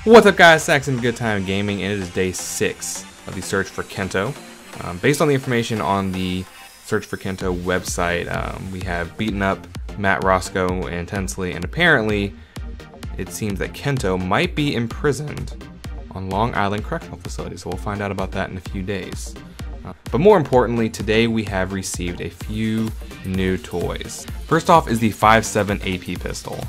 What's up, guys? Saxon Good Time Gaming, and it is day 6 of the search for Kento. Based on the information on the search for Kento website, we have beaten up Matt Roscoe intensely, and apparently it seems that Kento might be imprisoned on Long Island Correctional Facility, so we'll find out about that in a few days. But more importantly, today we have received a few new toys. First off is the 5.7 AP pistol.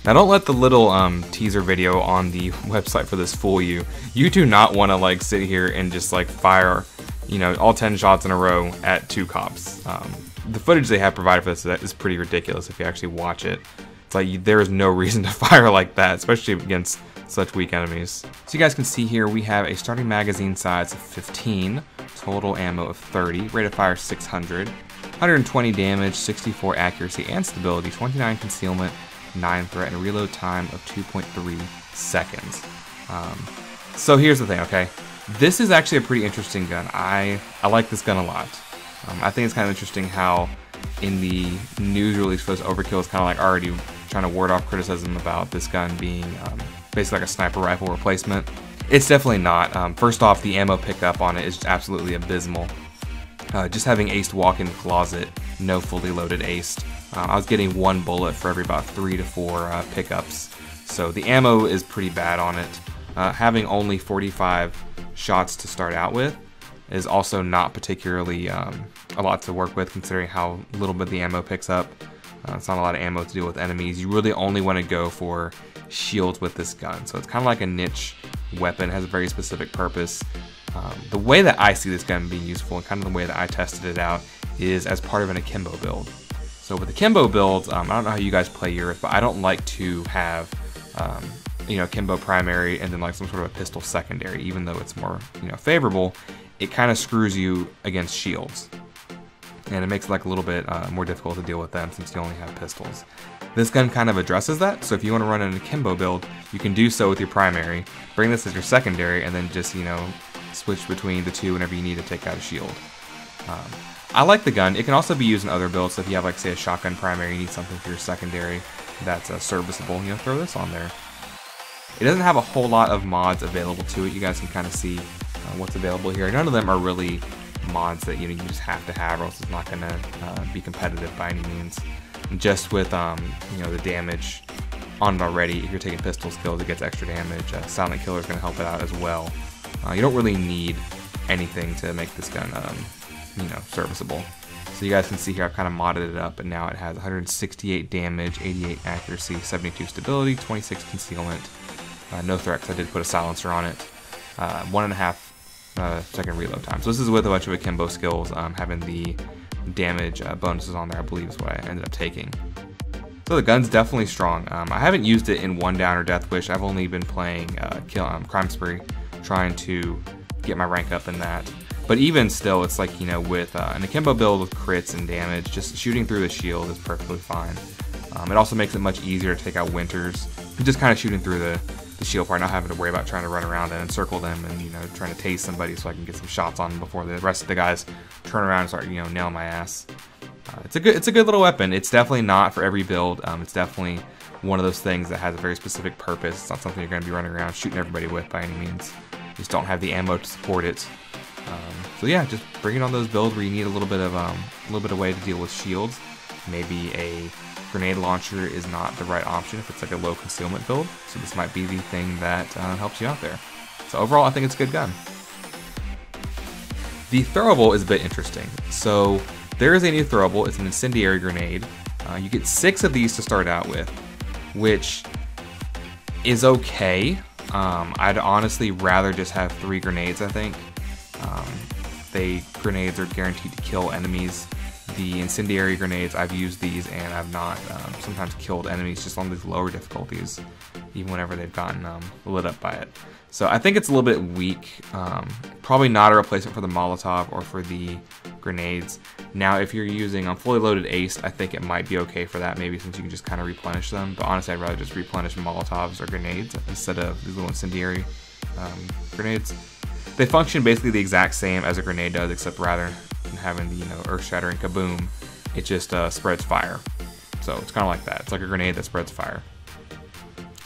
Now don't let the little teaser video on the website for this fool you. You do not want to like sit here and just like fire, you know, all 10 shots in a row at 2 cops. The footage they have provided for this is pretty ridiculous if you actually watch it. It's like there is no reason to fire like that, especially against such weak enemies. So you guys can see here we have a starting magazine size of 15, total ammo of 30, rate of fire 600, 120 damage, 64 accuracy and stability, 29 concealment, 9 threat, and a reload time of 2.3 seconds. So here's the thing, okay? This is actually a pretty interesting gun. I like this gun a lot. I think it's kind of interesting how in the news release for this Overkill is kind of like already trying to ward off criticism about this gun being basically like a sniper rifle replacement. It's definitely not. First off, the ammo pickup on it is absolutely abysmal. Just having aced walk-in closet, no fully loaded aced. I was getting 1 bullet for every about 3 to 4 pickups, so the ammo is pretty bad on it. Having only 45 shots to start out with is also not particularly a lot to work with, considering how little bit the ammo picks up. It's not a lot of ammo to deal with enemies. You really only want to go for shields with this gun, so it's kind of like a niche weapon. It has a very specific purpose. The way that I see this gun being useful, and kind of the way that I tested it out, is as part of an akimbo build. So with akimbo builds, I don't know how you guys play yours, but I don't like to have you know, akimbo primary and then like some sort of a pistol secondary, even though it's more, you know, favorable. It kind of screws you against shields, and it makes it like a little bit more difficult to deal with them since you only have pistols. This gun kind of addresses that, so if you want to run an akimbo build, you can do so with your primary, bring this as your secondary, and then just, you know, switch between the two whenever you need to take out a shield. I like the gun. It can also be used in other builds, so if you have like say a shotgun primary, you need something for your secondary that's serviceable, you know, throw this on there. It doesn't have a whole lot of mods available to it. You guys can kind of see what's available here. None of them are really mods that you just have to have, or else it's not going to be competitive by any means. Just with you know, the damage on it already, if you're taking pistol skills, it gets extra damage. Silent Killer is going to help it out as well. You don't really need anything to make this gun you know, serviceable. So you guys can see here I've kind of modded it up, and now it has 168 damage, 88 accuracy, 72 stability, 26 concealment, no threat because I did put a silencer on it, 1.5 second reload time. So this is with a bunch of akimbo skills, having the damage bonuses on there, I believe is what I ended up taking. So the gun's definitely strong. I haven't used it in One Down or Death Wish. I've only been playing Crime Spree, trying to get my rank up in that. But even still, it's like, you know, with an akimbo build with crits and damage, just shooting through the shield is perfectly fine. It also makes it much easier to take out Winters, just kind of shooting through the shield part, not having to worry about trying to run around and encircle them and, you know, trying to tase somebody so I can get some shots on them before the rest of the guys turn around and start, you know, nailing my ass. It's a good little weapon. It's definitely not for every build. It's definitely one of those things that has a very specific purpose. It's not something you're going to be running around shooting everybody with by any means. You just don't have the ammo to support it. So yeah, just bring it on those builds where you need a little bit of way to deal with shields. Maybe a grenade launcher is not the right option if it's like a low concealment build. So this might be the thing that helps you out there. So overall, I think it's a good gun. The throwable is a bit interesting. So there is a new throwable. It's an incendiary grenade. You get 6 of these to start out with, which is okay. I'd honestly rather just have 3 grenades, I think. Grenades are guaranteed to kill enemies. The incendiary grenades, I've used these and I've not sometimes killed enemies just on these lower difficulties, even whenever they've gotten lit up by it. So I think it's a little bit weak. Probably not a replacement for the Molotov or for the grenades. Now, if you're using fully loaded ace, I think it might be okay for that, maybe since you can just kind of replenish them. But honestly, I'd rather just replenish Molotovs or grenades instead of these little incendiary grenades. They function basically the exact same as a grenade does, except rather than having the, you know, earth-shattering kaboom, it just spreads fire. So it's kind of like that. It's like a grenade that spreads fire.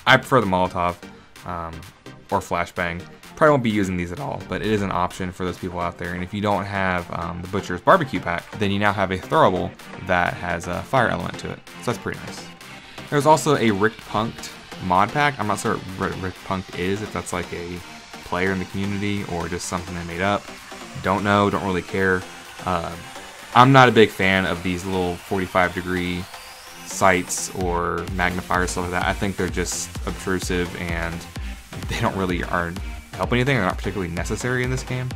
I prefer the Molotov. or flashbang. Probably won't be using these at all, but it is an option for those people out there. And if you don't have the Butcher's Barbecue Pack, then you now have a throwable that has a fire element to it. So that's pretty nice. There's also a Rick Punked mod pack. I'm not sure what Rick Punked is, if that's like a player in the community or just something they made up. Don't know, don't really care. I'm not a big fan of these little 45-degree sights or magnifiers, stuff like that. I think they're just obtrusive and they don't really help anything. They're not particularly necessary in this game.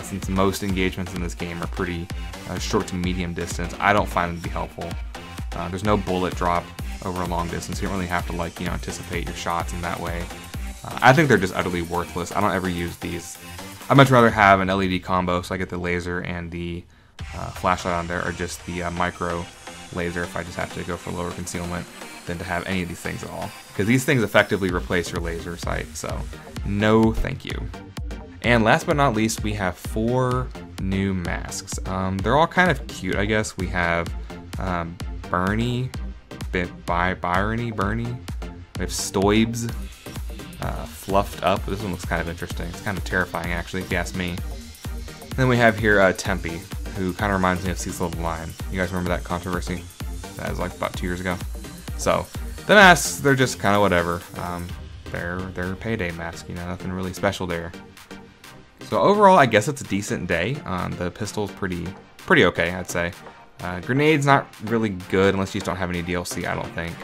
Since most engagements in this game are pretty short to medium distance, I don't find them to be helpful. There's no bullet drop over a long distance. You don't really have to anticipate your shots in that way. I think they're just utterly worthless. I don't ever use these. I'd much rather have an LED combo, so I get the laser and the flashlight on there, or just the micro laser if I just have to go for lower concealment, than to have any of these things at all. Because these things effectively replace your laser sight, so no thank you. And last but not least, we have 4 new masks. They're all kind of cute, I guess. We have Bernie. We have Stoibs, Fluffed Up. This one looks kind of interesting. It's kind of terrifying, actually, if you ask me. And then we have here Tempe, who kind of reminds me of Cecil the Lion. You guys remember that controversy? That was like about 2 years ago. So the masks, they're just kind of whatever. They're payday masks, nothing really special there. So overall, I guess it's a decent day. The pistol's pretty okay, I'd say. Grenades not really good unless you just don't have any DLC, I don't think.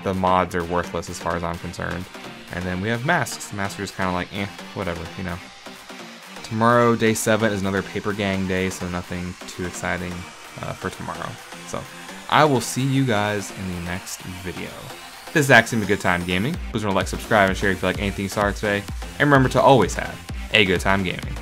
The mods are worthless as far as I'm concerned. And then we have masks. Masks are just kind of like, whatever, Tomorrow, day 7, is another Paper Gang day, so nothing too exciting for tomorrow. So I will see you guys in the next video. This is Axiom of Good Time Gaming. Please remember to like, subscribe, and share if you like anything you saw today. And remember to always have a good time gaming.